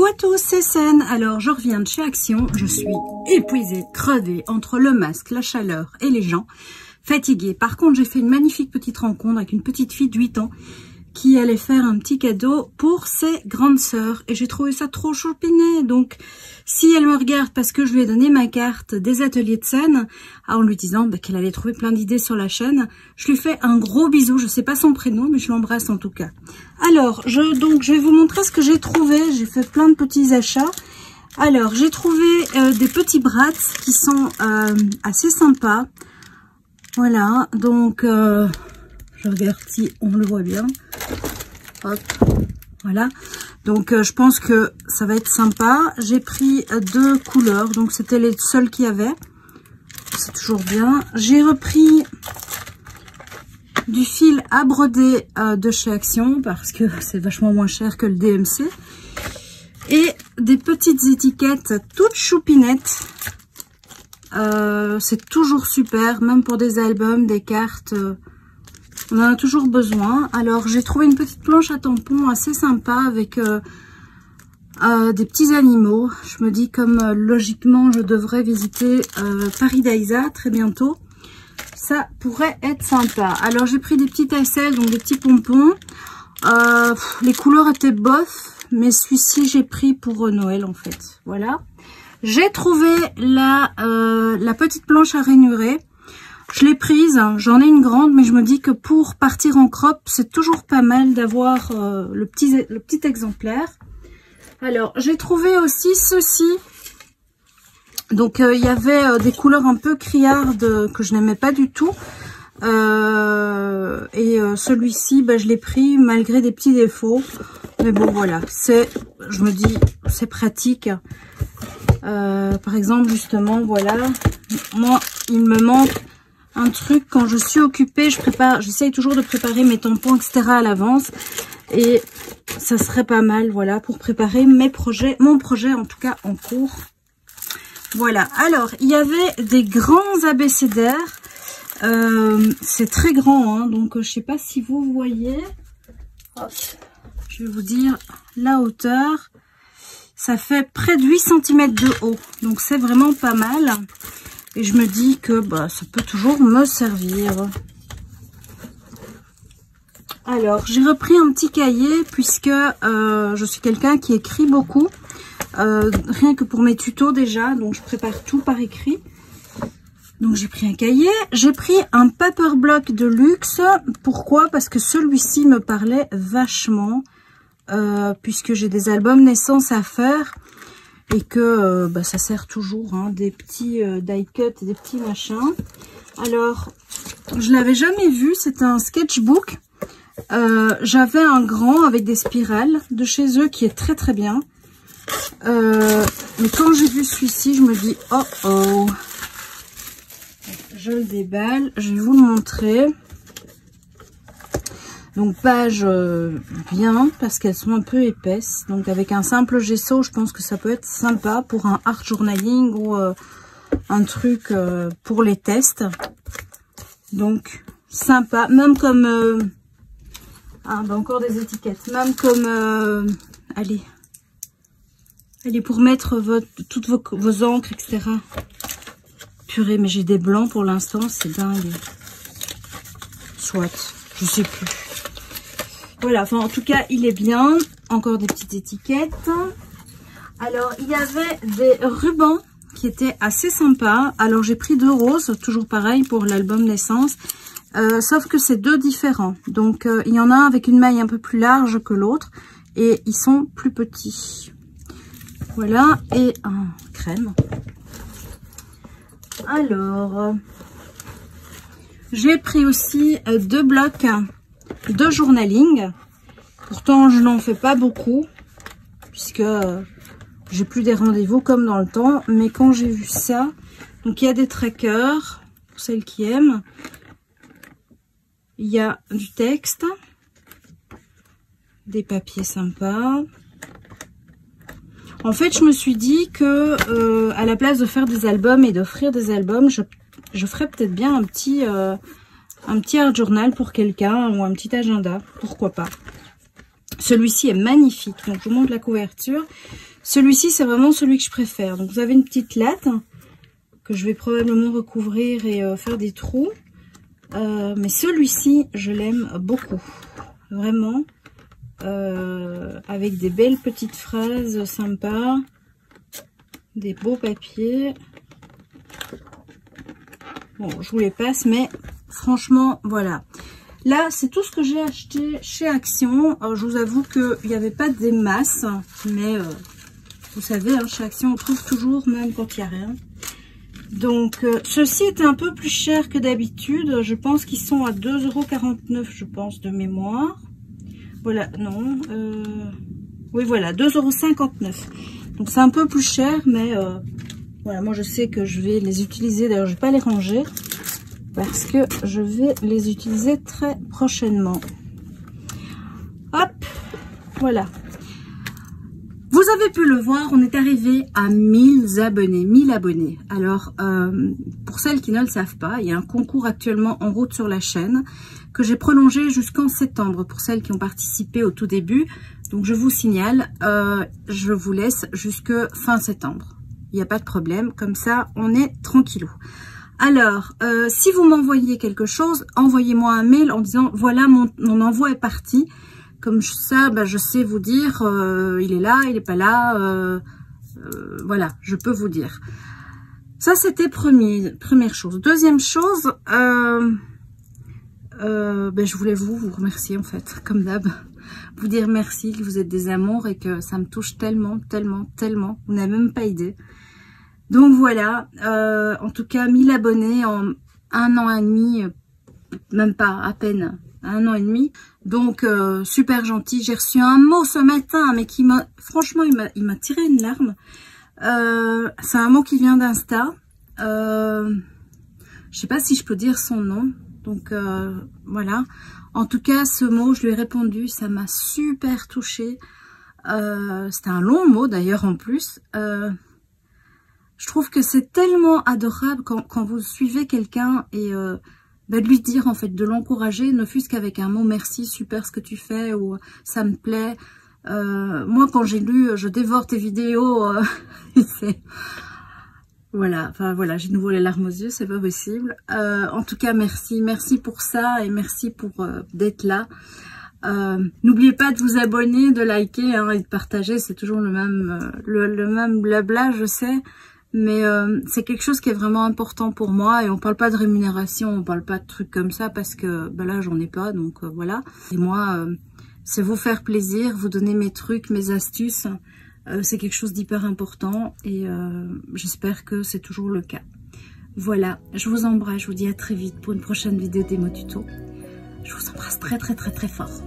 Coucou à tous, c'est Sen. Alors, je reviens de chez Action. Je suis épuisée, crevée, entre le masque, la chaleur et les gens. Fatiguée. Par contre, j'ai fait une magnifique petite rencontre avec une petite fille de 8 ans qui allait faire un petit cadeau pour ses grandes sœurs. Et j'ai trouvé ça trop choupiné. Donc, si elle me regarde parce que je lui ai donné ma carte des ateliers de Sen, en lui disant qu'elle allait trouver plein d'idées sur la chaîne, je lui fais un gros bisou. Je sais pas son prénom, mais je l'embrasse en tout cas. Alors, je vais vous montrer ce que j'ai trouvé. J'ai fait plein de petits achats. Alors, j'ai trouvé des petits brats qui sont assez sympas. Voilà, donc, je regarde si on le voit bien. Hop, voilà. Donc, je pense que ça va être sympa. J'ai pris 2 couleurs, donc c'était les seules qu'il y avait. C'est toujours bien. J'ai repris du fil à broder de chez Action parce que c'est vachement moins cher que le DMC. Et des petites étiquettes toutes choupinettes. C'est toujours super, même pour des albums, des cartes, on en a toujours besoin. Alors j'ai trouvé une petite planche à tampons assez sympa avec des petits animaux. Je me dis comme logiquement je devrais visiter Paris Daiza très bientôt, ça pourrait être sympa. Alors j'ai pris des petites aisselles, donc des petits pompons. Les couleurs étaient bof, mais celui-ci j'ai pris pour Noël en fait, voilà. J'ai trouvé la petite planche à rainurer. Je l'ai prise, j'en ai une grande, mais je me dis que pour partir en crop, c'est toujours pas mal d'avoir le petit exemplaire. Alors, j'ai trouvé aussi ceci. Donc, il y avait des couleurs un peu criardes que je n'aimais pas du tout. Celui-ci, je l'ai pris malgré des petits défauts. Mais bon, voilà, je me dis, c'est pratique. Par exemple, justement, voilà, moi, il me manque un truc quand je suis occupée. J'essaye toujours de préparer mes tampons, etc. à l'avance. Et ça serait pas mal, voilà, pour préparer mon projet, en tout cas, en cours. Voilà, alors, il y avait des grands abécédaires. C'est très grand, hein, donc je sais pas si vous voyez. Hop, je vais vous dire la hauteur. Ça fait près de 8 cm de haut, donc c'est vraiment pas mal. Et je me dis que ça peut toujours me servir. Alors, j'ai repris un petit cahier puisque je suis quelqu'un qui écrit beaucoup. Rien que pour mes tutos déjà, donc je prépare tout par écrit. Donc j'ai pris un cahier. J'ai pris un paper block de luxe. Pourquoi? Parce que celui-ci me parlait vachement. Puisque j'ai des albums naissance à faire et que ça sert toujours, hein, des petits die cut et des petits machins. Alors, je l'avais jamais vu, c'est un sketchbook. J'avais un grand avec des spirales de chez eux qui est très très bien. Mais quand j'ai vu celui-ci, je me dis oh oh. Je le déballe, je vais vous le montrer. Donc page bien parce qu'elles sont un peu épaisses. Donc avec un simple gesso, je pense que ça peut être sympa pour un art journaling ou un truc pour les tests. Donc sympa, même comme encore des étiquettes, même comme allez pour mettre toutes vos encres, etc. Purée, mais j'ai des blancs pour l'instant, c'est dingue. Soit, je sais plus. Voilà, enfin en tout cas il est bien. Encore des petites étiquettes. Alors il y avait des rubans qui étaient assez sympas. Alors j'ai pris 2 roses, toujours pareil pour l'album naissance. Sauf que c'est 2 différents. Donc il y en a un avec une maille un peu plus large que l'autre. Et ils sont plus petits. Voilà, et un crème. Alors, j'ai pris aussi 2 blocs de journaling. Pourtant je n'en fais pas beaucoup puisque j'ai plus des rendez-vous comme dans le temps, mais quand j'ai vu ça, donc il y a des trackers pour celles qui aiment, il y a du texte, des papiers sympas. En fait je me suis dit que à la place de faire des albums et d'offrir des albums, je ferais peut-être bien un petit art journal pour quelqu'un ou un petit agenda, pourquoi pas. Celui-ci est magnifique. Donc, je vous montre la couverture. Celui-ci, c'est vraiment celui que je préfère. Donc, vous avez une petite latte que je vais probablement recouvrir et faire des trous. Mais celui-ci, je l'aime beaucoup. Vraiment. Avec des belles petites phrases sympas. Des beaux papiers. Bon, je vous les passe, mais franchement, voilà. Là, c'est tout ce que j'ai acheté chez Action. Je vous avoue qu'il n'y avait pas des masses, mais vous savez, hein, chez Action, on trouve toujours, même quand il n'y a rien. Donc, ceci est un peu plus cher que d'habitude. Je pense qu'ils sont à 2,49 €, je pense, de mémoire. Voilà, non. Oui, voilà, 2,59 €. Donc, c'est un peu plus cher, mais voilà, moi, je sais que je vais les utiliser. D'ailleurs, je ne vais pas les ranger parce que je vais les utiliser très prochainement. Hop, voilà. Vous avez pu le voir, on est arrivé à 1000 abonnés. 1000 abonnés. Alors, pour celles qui ne le savent pas, il y a un concours actuellement en route sur la chaîne que j'ai prolongé jusqu'en septembre pour celles qui ont participé au tout début. Donc, je vous signale, je vous laisse jusque fin septembre. Il n'y a pas de problème, comme ça, on est tranquillou. Alors, si vous m'envoyez quelque chose, envoyez-moi un mail en disant, voilà, mon envoi est parti. Comme ça, bah, je sais vous dire, il est là, il n'est pas là. Voilà, je peux vous dire. Ça, c'était première chose. Deuxième chose, ben, je voulais vous remercier, en fait, comme d'hab. Vous dire merci, que vous êtes des amours et que ça me touche tellement, tellement, tellement. Vous n'avez même pas idée. Donc, voilà. En tout cas, 1000 abonnés en 1 an et demi, même pas, à peine 1 an et demi. Donc, super gentil. J'ai reçu un mot ce matin, mais qui m'a, franchement, il m'a tiré une larme. C'est un mot qui vient d'Insta. Je sais pas si je peux dire son nom. Donc, voilà. En tout cas, ce mot, je lui ai répondu. Ça m'a super touchée. C'était un long mot, d'ailleurs, en plus. Je trouve que c'est tellement adorable quand vous suivez quelqu'un et... de lui dire, en fait, de l'encourager, ne fût-ce qu'avec un mot « merci, super ce que tu fais » ou « ça me plaît ». Moi, quand j'ai lu « je dévore tes vidéos », voilà, enfin voilà, j'ai de nouveau les larmes aux yeux, c'est pas possible. En tout cas, merci, merci pour ça et merci pour d'être là. N'oubliez pas de vous abonner, de liker hein, et de partager, c'est toujours le même blabla, je sais. Mais c'est quelque chose qui est vraiment important pour moi et on parle pas de rémunération, on parle pas de trucs comme ça parce que ben là j'en ai pas, donc voilà. Et moi, c'est vous faire plaisir, vous donner mes trucs, mes astuces, c'est quelque chose d'hyper important et j'espère que c'est toujours le cas. Voilà, je vous embrasse, je vous dis à très vite pour une prochaine vidéo démo tuto. Je vous embrasse très très très très fort.